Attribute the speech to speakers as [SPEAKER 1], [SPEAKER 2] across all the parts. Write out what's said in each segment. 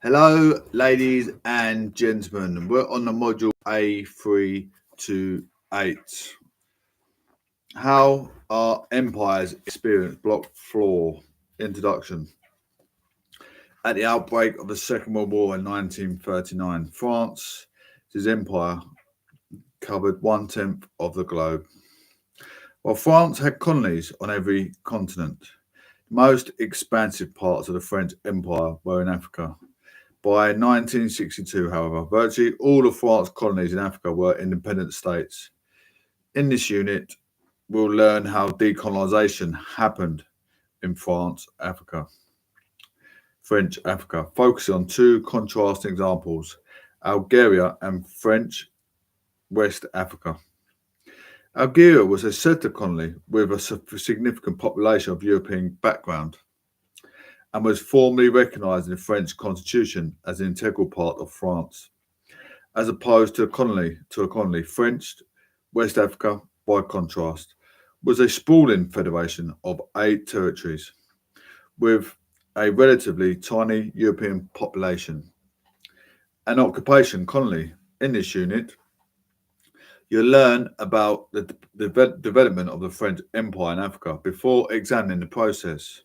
[SPEAKER 1] Hello, ladies and gentlemen. We're on the module A328. How our empires experience block floor. Introduction. At the outbreak of the Second World War in 1939, France's empire covered 1/10 of the globe. While France had colonies on every continent, the most expansive parts of the French Empire were in Africa. By 1962, however, virtually all of France's colonies in Africa were independent states. In this unit, we'll learn how decolonisation happened in French Africa, focusing on two contrasting examples, Algeria and French West Africa. Algeria was a settler colony with a significant population of European background and was formally recognised in the French constitution as an integral part of France. As opposed to a colony, French West Africa, by contrast, was a sprawling federation of 8 territories with a relatively tiny European population. An occupation colony. In this unit, you'll learn about the development of the French Empire in Africa before examining the process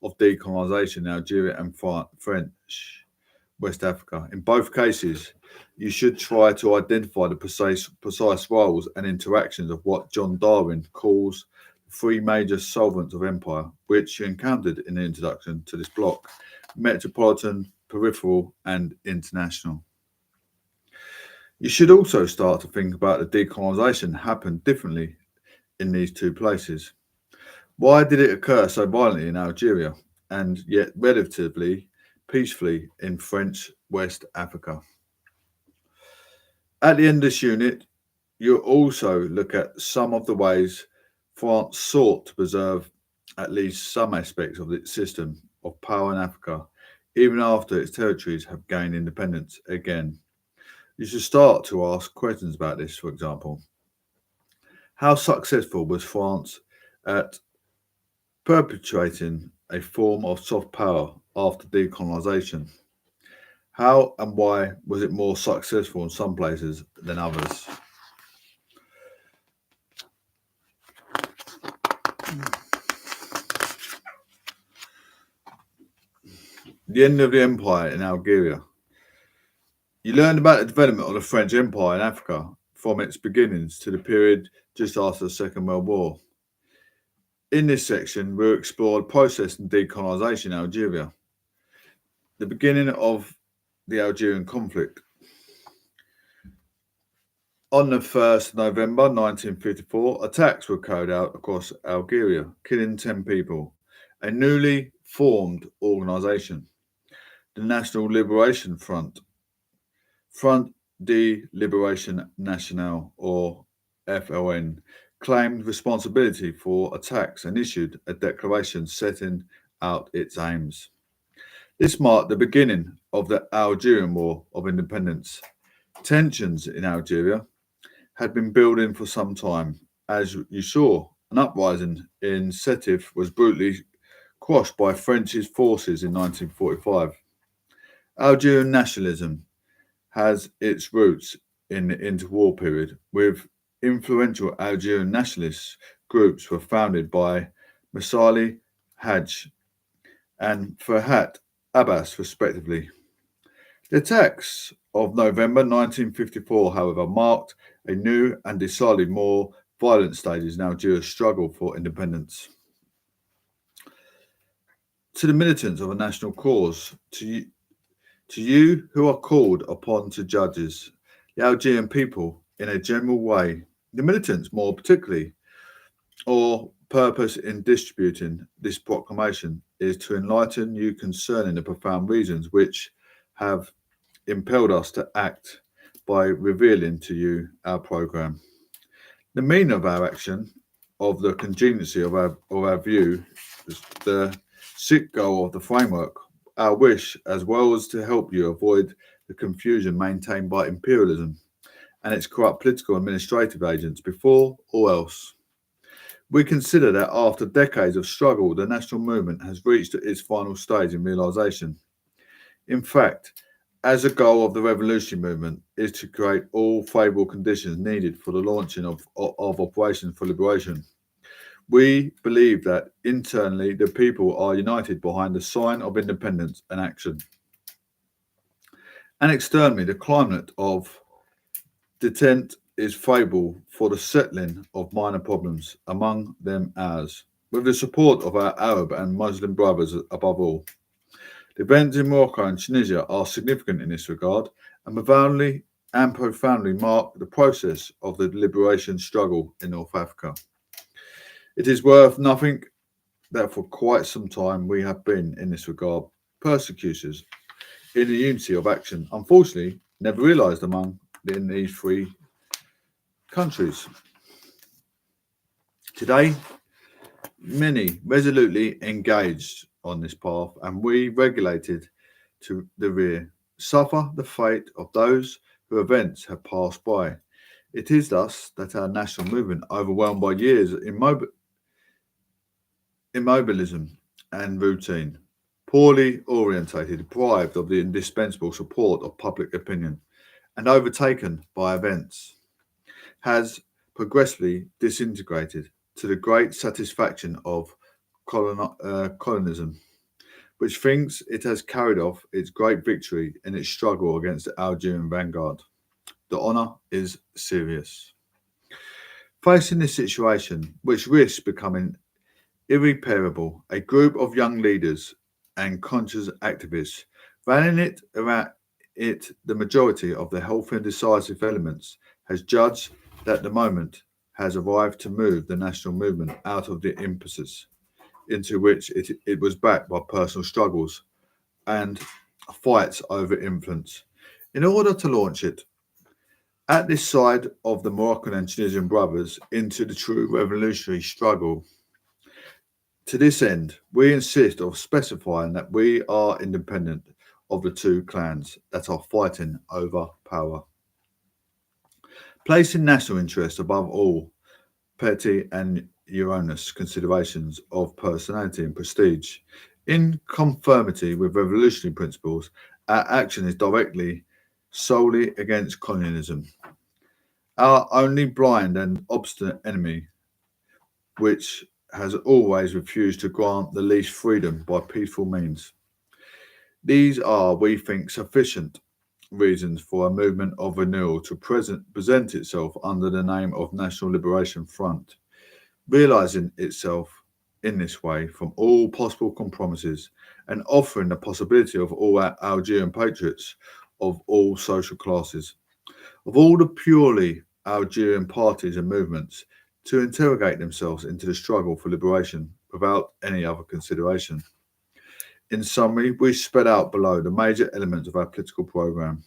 [SPEAKER 1] of decolonisation in Algeria and French West Africa. In both cases, you should try to identify the precise roles and interactions of what John Darwin calls the 3 major solvents of empire, which you encountered in the introduction to this block: metropolitan, peripheral, and international. You should also start to think about the decolonisation happened differently in these two places. Why did it occur so violently in Algeria and yet relatively peacefully in French West Africa? At the end of this unit, you'll also look at some of the ways France sought to preserve at least some aspects of its system of power in Africa, even after its territories have gained independence again. You should start to ask questions about this, for example. How successful was France at perpetuating a form of soft power after decolonisation? How and why was it more successful in some places than others? The end of the empire in Algeria. You learned about the development of the French Empire in Africa from its beginnings to the period just after the Second World War. In this section, we'll explore the process of decolonisation in Algeria, the beginning of the Algerian conflict. On the 1st of November 1954, attacks were carried out across Algeria, killing 10 people. A newly formed organisation, the National Liberation Front, Front de Liberation Nationale, or FLN, claimed responsibility for attacks and issued a declaration setting out its aims. This marked the beginning of the Algerian War of Independence. Tensions in Algeria had been building for some time. As you saw, an uprising in Sétif was brutally quashed by French forces in 1945. Algerian nationalism has its roots in the interwar period, with influential Algerian nationalist groups were founded by Messali Hadj and Ferhat Abbas, respectively. The attacks of November 1954, however, marked a new and decidedly more violent stages in Algeria's struggle for independence. To the militants of a national cause, to you who are called upon to judges, the Algerian people in a general way, the militants more particularly, or purpose in distributing this proclamation is to enlighten you concerning the profound reasons which have impelled us to act by revealing to you our programme. The meaning of our action, of the contingency of our view, the sick goal of the framework, our wish, as well as to help you avoid the confusion maintained by imperialism and its corrupt political and administrative agents before all else. We consider that after decades of struggle, the national movement has reached its final stage in realisation. In fact, as a goal of the revolutionary movement is to create all favourable conditions needed for the launching of Operation for Liberation. We believe that internally the people are united behind the sign of independence and action. And externally, the climate of detent is favourable for the settling of minor problems, among them ours, with the support of our Arab and Muslim brothers above all. The events in Morocco and Tunisia are significant in this regard and profoundly mark the process of the liberation struggle in North Africa. It is worth nothing that for quite some time we have been, in this regard, persecutors in the unity of action, unfortunately never realised in these three countries. Today, many resolutely engaged on this path, and we regulated to the rear, suffer the fate of those who events have passed by. It is thus that our national movement, overwhelmed by years of immobilism and routine, poorly orientated, deprived of the indispensable support of public opinion, and overtaken by events, has progressively disintegrated to the great satisfaction of colonism, which thinks it has carried off its great victory in its struggle against the Algerian vanguard. The honour is serious. Facing this situation, which risks becoming irreparable, a group of young leaders and conscious activists rallying it around it, the majority of the healthy and decisive elements, has judged that the moment has arrived to move the national movement out of the impasse into which it was backed by personal struggles and fights over influence, in order to launch it at this side of the Moroccan and Tunisian brothers into the true revolutionary struggle. To this end, we insist on specifying that we are independent of the two clans that are fighting over power. Placing national interest above all petty and erroneous considerations of personality and prestige, in conformity with revolutionary principles, our action is directly solely against colonialism, our only blind and obstinate enemy, which has always refused to grant the least freedom by peaceful means. These are, we think, sufficient reasons for a movement of renewal to present itself under the name of National Liberation Front, realising itself in this way from all possible compromises and offering the possibility of all Algerian patriots of all social classes, of all the purely Algerian parties and movements, to interrogate themselves into the struggle for liberation without any other consideration. In summary, we spread out below the major elements of our political programme.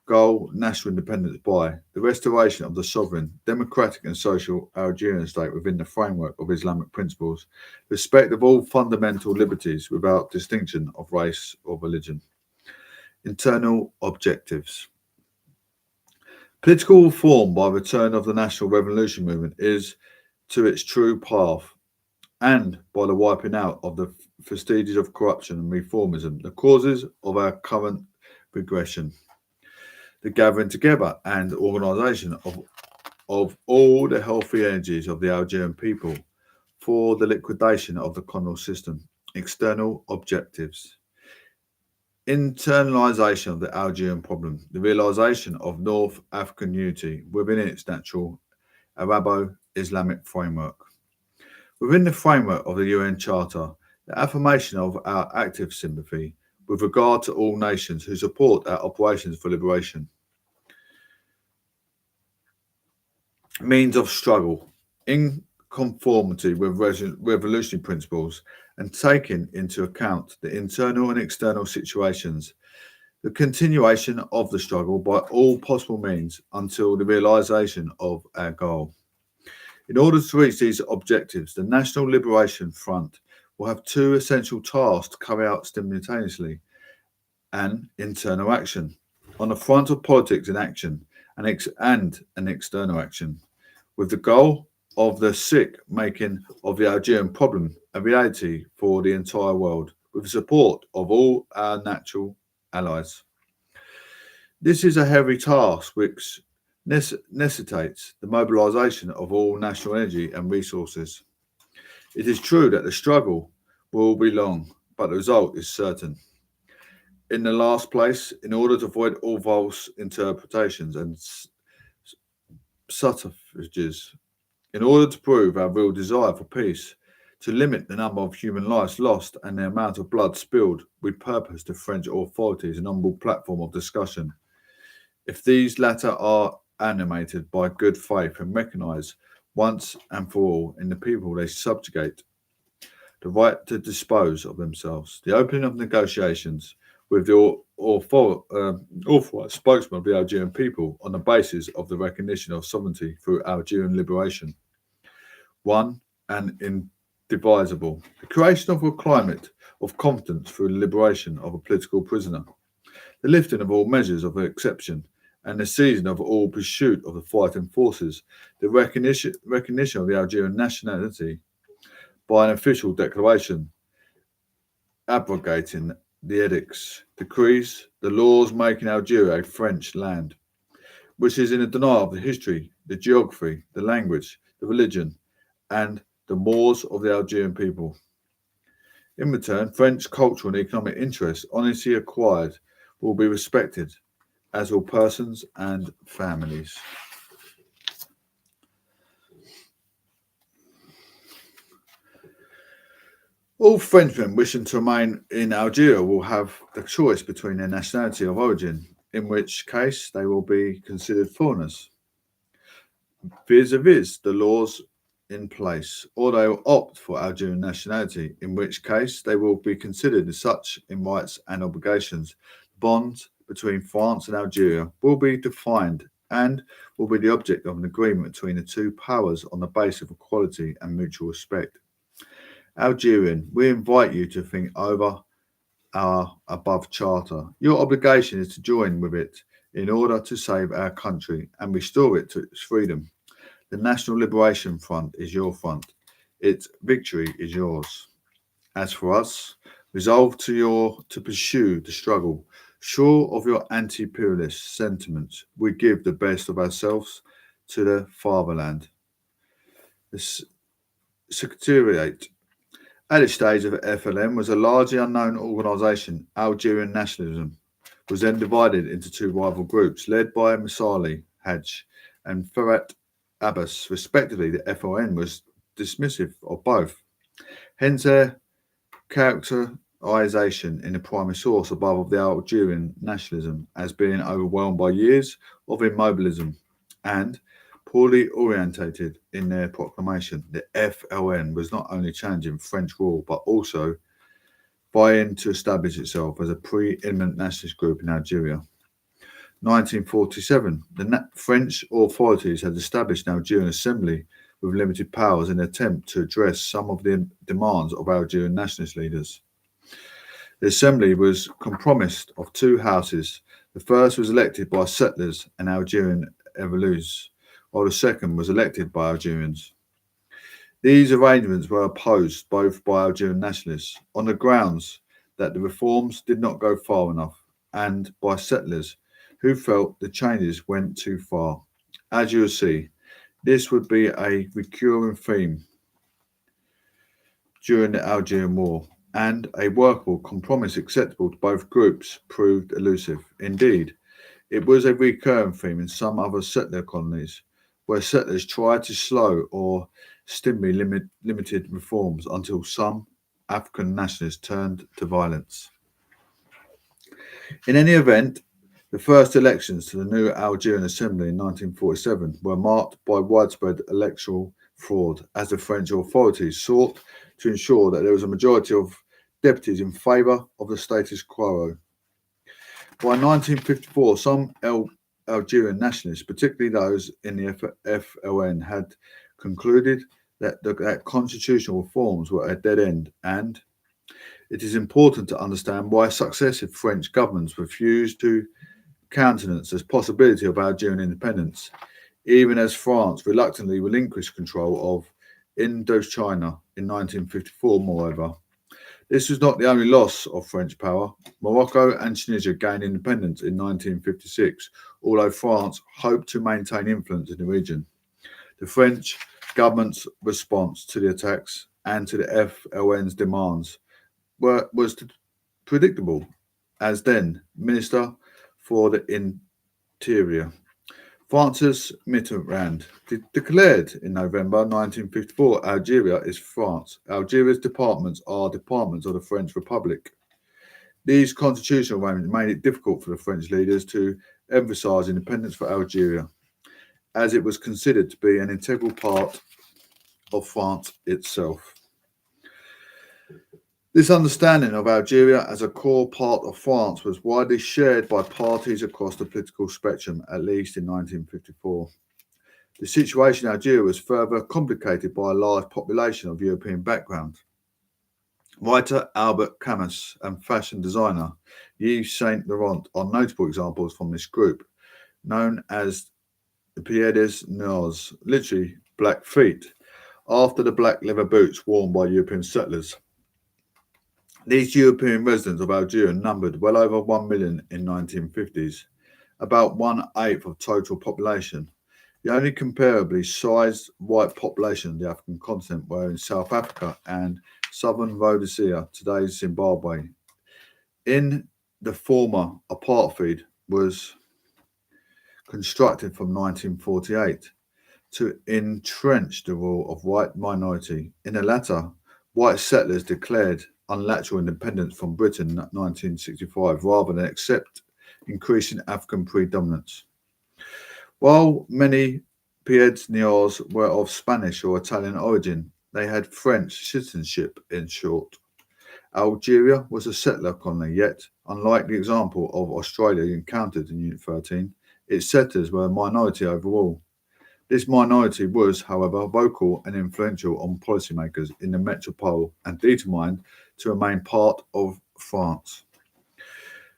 [SPEAKER 1] Goal: national independence by the restoration of the sovereign, democratic and social Algerian state within the framework of Islamic principles, respect of all fundamental liberties without distinction of race or religion. Internal objectives. Political reform by return of the national revolution movement is to its true path, and by the wiping out of the vestiges of corruption and reformism, the causes of our current regression, the gathering together and organisation of all the healthy energies of the Algerian people for the liquidation of the colonial system. External objectives. Internalisation of the Algerian problem, the realisation of North African unity within its natural Arabo-Islamic framework. Within the framework of the UN Charter, the affirmation of our active sympathy with regard to all nations who support our operations for liberation. Means of struggle, in conformity with revolutionary principles and taking into account the internal and external situations, the continuation of the struggle by all possible means until the realisation of our goal. In order to reach these objectives, the National Liberation Front will have two essential tasks to carry out simultaneously: an internal action on the front of politics in action and an external action, with the goal of the making of the Algerian problem a reality for the entire world, with the support of all our natural allies. This is a heavy task which necessitates the mobilisation of all national energy and resources. It is true that the struggle will be long, but the result is certain. In the last place, in order to avoid all false interpretations and subterfuges, in order to prove our real desire for peace, to limit the number of human lives lost and the amount of blood spilled, we purpose to French authorities an humble platform of discussion. If these latter are animated by good faith and recognise once and for all in the people they subjugate the right to dispose of themselves, the opening of negotiations with the authorised spokesman of the Algerian people on the basis of the recognition of sovereignty through Algerian liberation. One and indivisible. The creation of a climate of confidence through the liberation of a political prisoner. The lifting of all measures of exception and the seizing of all pursuit of the fighting forces. The recognition of the Algerian nationality by an official declaration, abrogating the edicts, decrees, the laws making Algeria a French land, which is in a denial of the history, the geography, the language, the religion, and the mores of the Algerian people. In return, French cultural and economic interests honestly acquired will be respected, as will persons and families. All Frenchmen wishing to remain in Algeria will have the choice between their nationality of origin, in which case they will be considered foreigners, vis-a-vis the laws in place, or they will opt for Algerian nationality, in which case they will be considered as such in rights and obligations. Bonds between France and Algeria will be defined and will be the object of an agreement between the two powers on the basis of equality and mutual respect. Algerian, we invite you to think over our above charter. Your obligation is to join with it in order to save our country and restore it to its freedom. The National Liberation Front is your front. Its victory is yours. As for us, resolved to pursue the struggle, sure of your anti-imperialist sentiments, we give the best of ourselves to the fatherland. The Secretariat at the stage of FLN was a largely unknown organisation. Algerian nationalism was then divided into two rival groups, led by Moussali Hadj and Ferhat Abbas, respectively. The FLN was dismissive of both, hence their characterisation in the primary source above of the Algerian nationalism as being overwhelmed by years of immobilism and poorly orientated in their proclamation. The FLN was not only challenging French rule, but also vying to establish itself as a pre-eminent nationalist group in Algeria. 1947, the French authorities had established an Algerian assembly with limited powers in an attempt to address some of the demands of Algerian nationalist leaders. The assembly was composed of two houses. The first was elected by settlers and Algerian evolus, while the second was elected by Algerians. These arrangements were opposed both by Algerian nationalists on the grounds that the reforms did not go far enough, and by settlers who felt the changes went too far. As you will see, this would be a recurring theme during the Algerian War, and a workable compromise acceptable to both groups proved elusive. Indeed, it was a recurring theme in some other settler colonies, where settlers tried to slow or stimulate limited reforms until some African nationalists turned to violence. In any event, the first elections to the new Algerian Assembly in 1947 were marked by widespread electoral fraud, as the French authorities sought to ensure that there was a majority of deputies in favour of the status quo. By 1954, some Algerian nationalists, particularly those in the FLN, had concluded that constitutional reforms were at a dead end, and it is important to understand why successive French governments refused to countenance the possibility of Algerian independence, even as France reluctantly relinquished control of Indochina in 1954. Moreover, This was not the only loss of French power. Morocco and Tunisia gained independence in 1956, although France hoped to maintain influence in the region. The French government's response to the attacks and to the FLN's demands was predictable, as then Minister for the Interior. Francis Mitterrand declared in November 1954 Algeria is France. Algeria's departments are departments of the French Republic. These constitutional arrangements made it difficult for the French leaders to emphasise independence for Algeria, as it was considered to be an integral part of France itself. This understanding of Algeria as a core part of France was widely shared by parties across the political spectrum, at least in 1954. The situation in Algeria was further complicated by a large population of European background. Writer Albert Camus and fashion designer Yves Saint Laurent are notable examples from this group, known as the Pieds Noirs, literally black feet, after the black leather boots worn by European settlers. These European residents of Algeria numbered well over 1 million in 1950s, about 1/8 of total population. The only comparably sized white population of the African continent were in South Africa and southern Rhodesia, today's Zimbabwe. In the former, apartheid was constructed from 1948 to entrench the rule of white minority. In the latter, white settlers declared unilateral independence from Britain in 1965 rather than accept increasing African predominance. While many Pieds Noirs were of Spanish or Italian origin, they had French citizenship in short. Algeria was a settler colony, yet, unlike the example of Australia encountered in Unit 13, its settlers were a minority overall. This minority was, however, vocal and influential on policymakers in the metropole and determined to remain part of France.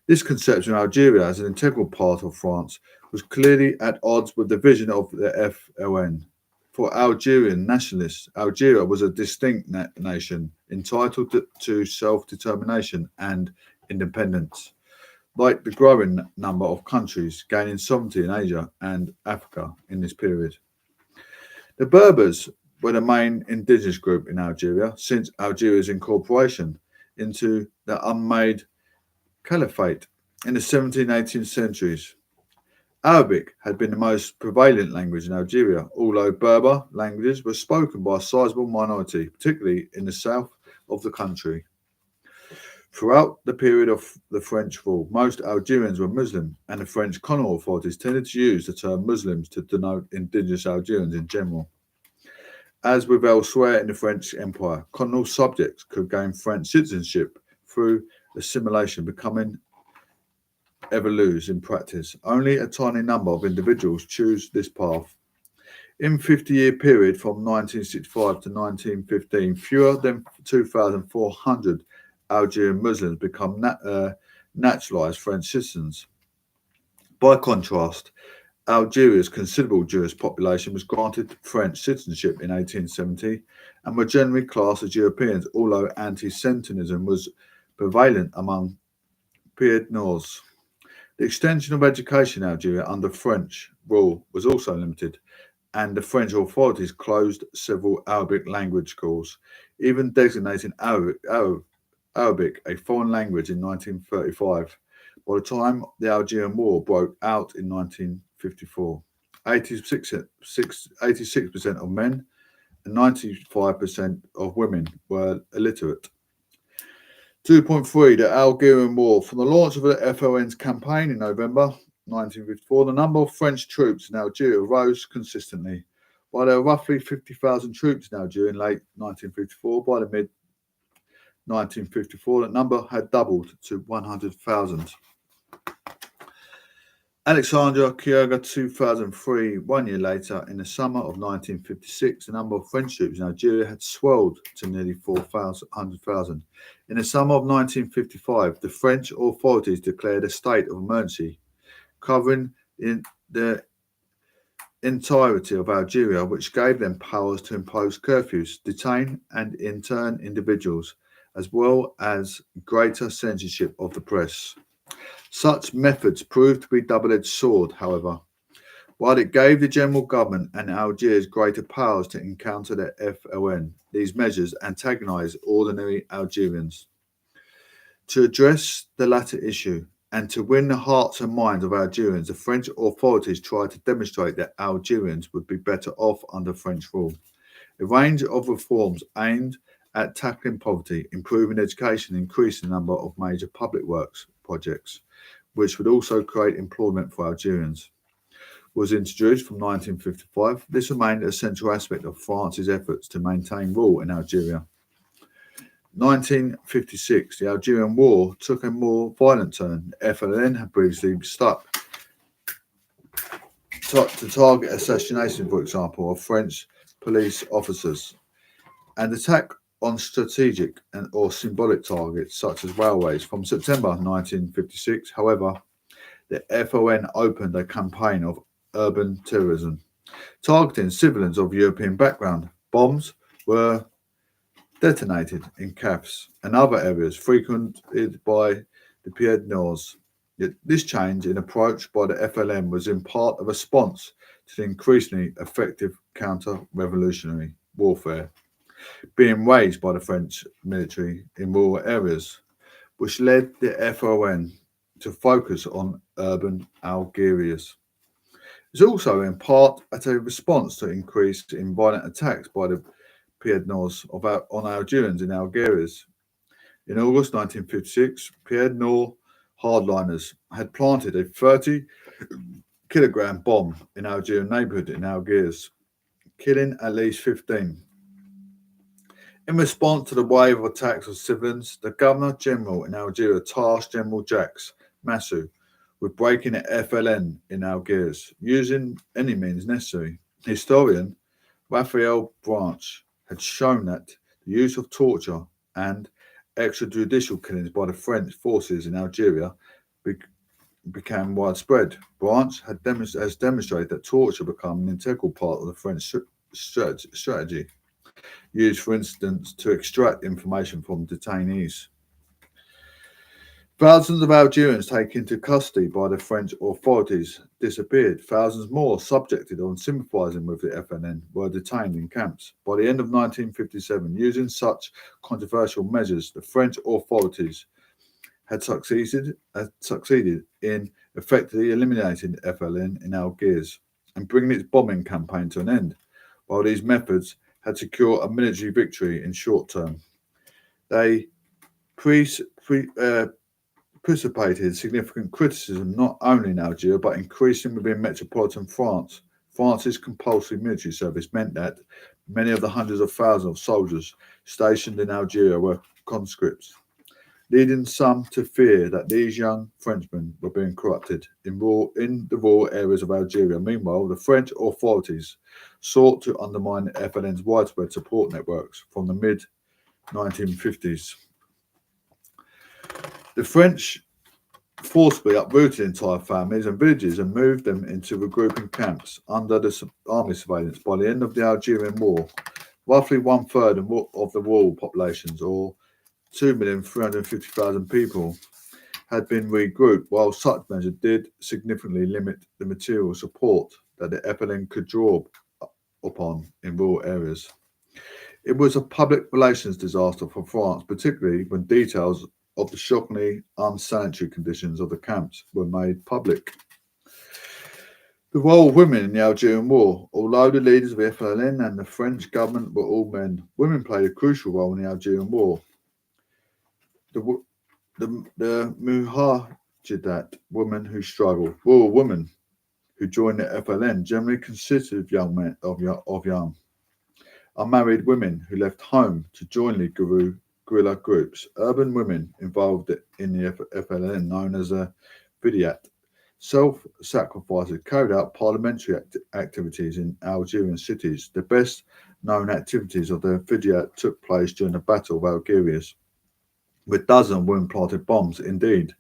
[SPEAKER 1] This conception of Algeria as an integral part of France was clearly at odds with the vision of the FLN. For Algerian nationalists, Algeria was a distinct nation entitled to self-determination and independence, like the growing number of countries gaining sovereignty in Asia and Africa in this period. The Berbers were the main indigenous group in Algeria since Algeria's incorporation into the unmade caliphate in the 17th and 18th centuries. Arabic had been the most prevalent language in Algeria, although Berber languages were spoken by a sizable minority, particularly in the south of the country. Throughout the period of the French rule, most Algerians were Muslim, and the French colonial authorities tended to use the term Muslims to denote indigenous Algerians in general. As with elsewhere in the French Empire, colonial subjects could gain French citizenship through assimilation, becoming evolus in practice. Only a tiny number of individuals choose this path. In 50-year period from 1965 to 1915, fewer than 2,400 Algerian Muslims become naturalized French citizens. By contrast, Algeria's considerable Jewish population was granted French citizenship in 1870 and were generally classed as Europeans, although anti-Semitism was prevalent among Pied Noirs. The extension of education in Algeria under French rule was also limited, and the French authorities closed several Arabic language schools, even designating Arabic a foreign language in 1935. By the time the Algerian War broke out in 1954, 86% of men and 95% of women were illiterate. 2.3 The Algerian War. From the launch of the FLN's campaign in November 1954, the number of French troops in Algeria rose consistently. While there were roughly 50,000 troops in Algeria in late 1954, by the mid 1954, that number had doubled to 100,000. Alexandra Kyoga 2003. 1 year later, in the summer of 1956, the number of French troops in Algeria had swelled to nearly 400,000. In the summer of 1955, the French authorities declared a state of emergency, covering the entirety of Algeria, which gave them powers to impose curfews, detain and intern individuals, as well as greater censorship of the press. Such methods proved to be a double-edged sword, however. While it gave the general government and Algiers greater powers to encounter the FLN, these measures antagonised ordinary Algerians. To address the latter issue and to win the hearts and minds of Algerians, the French authorities tried to demonstrate that Algerians would be better off under French rule. A range of reforms aimed at tackling poverty, improving education, increasing the number of major public works projects, which would also create employment for Algerians, was introduced from 1955. This remained a central aspect of France's efforts to maintain rule in Algeria. 1956, the Algerian War took a more violent turn. The FLN had previously stuck to target assassination, for example, of French police officers and attack on strategic or symbolic targets such as railways. From September 1956, however, the FON opened a campaign of urban terrorism, targeting civilians of European background. Bombs were detonated in cafes and other areas frequented by the Pied Noirs. Yet this change in approach by the FLN was in part a response to the increasingly effective counter-revolutionary warfare being waged by the French military in rural areas, which led the FON to focus on urban Algiers. It was also in part as a response to increase in violent attacks by the Pied Noirs on Algerians in Algiers. In August 1956, Pied Noir hardliners had planted a 30-kilogram bomb in Algerian neighbourhood in Algiers, killing at least 15. In response to the wave of attacks on civilians, the Governor-General in Algeria tasked General Jacques Massou with breaking the FLN in Algiers, using any means necessary. Historian Raphael Branch had shown that the use of torture and extrajudicial killings by the French forces in Algeria became widespread. Branch has demonstrated that torture became an integral part of the French strategy, used, for instance, to extract information from detainees. Thousands of Algerians taken into custody by the French authorities disappeared. Thousands more, subjected or sympathising with the FNN, were detained in camps. By the end of 1957, using such controversial measures, the French authorities had succeeded in effectively eliminating the FLN in Algiers and bringing its bombing campaign to an end. While these methods had secured a military victory in short term, they precipitated significant criticism not only in Algeria but increasing within metropolitan France. France's compulsory military service meant that many of the hundreds of thousands of soldiers stationed in Algeria were conscripts, leading some to fear that these young Frenchmen were being corrupted in the rural areas of Algeria. Meanwhile, the French authorities sought to undermine the FLN's widespread support networks from the mid-1950s. The French forcibly uprooted entire families and villages and moved them into regrouping camps under the army surveillance. By the end of the Algerian War, roughly one-third of the rural populations, or 2,350,000 people, had been regrouped. While such measures did significantly limit the material support that the FLN could draw upon in rural areas, it was a public relations disaster for France, particularly when details of the shockingly unsanitary conditions of the camps were made public. The role of women in the Algerian War. Although the leaders of the FLN and the French government were all men, women played a crucial role in the Algerian War. The Muhajirat women who struggled, rural women who joined the FLN, generally consisted of young men, young unmarried women who left home to join the guerrilla groups. Urban women involved in the FLN, known as a Vidiat, self-sacrifices, carried out parliamentary activities in Algerian cities. The best known activities of the Vidiat took place during the Battle of Algiers, with dozens of women planted bombs. Indeed,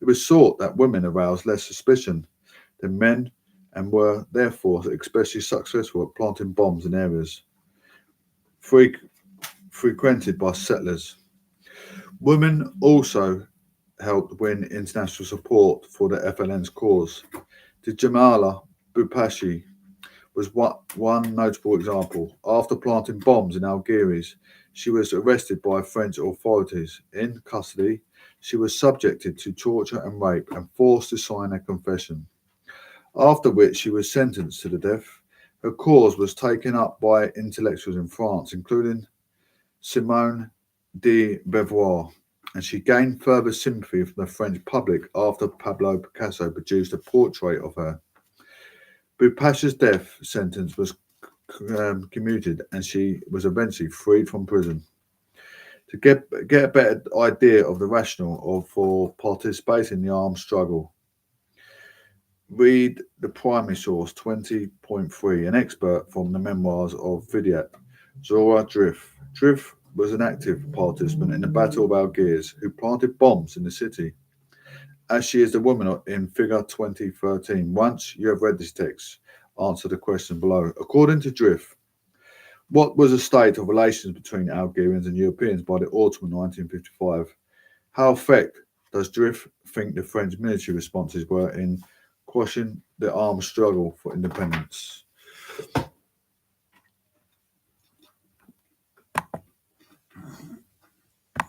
[SPEAKER 1] it was thought that women aroused less suspicion than men and were therefore especially successful at planting bombs in areas frequented by settlers. Women also helped win international support for the FLN's cause. The Jamala Bupashi was one notable example. After planting bombs in Algiers, she was arrested by French authorities. In custody, she was subjected to torture and rape and forced to sign a confession, after which she was sentenced to the death. Her cause was taken up by intellectuals in France, including Simone de Beauvoir, and she gained further sympathy from the French public after Pablo Picasso produced a portrait of her. Bupasha's death sentence was commuted, and she was eventually freed from prison. To get a better idea of the rationale for participating in the armed struggle, read the primary source 20.3, an expert from the memoirs of Vidyat, Zora Drift. Drift was an active participant in the Battle of Algiers who planted bombs in the city, as she is the woman in figure 2013. Once you have read this text, answer the question below. According to Drift, what was the state of relations between Algerians and Europeans by the autumn of 1955? How effective does Drift think the French military responses were in quashing the armed struggle for independence?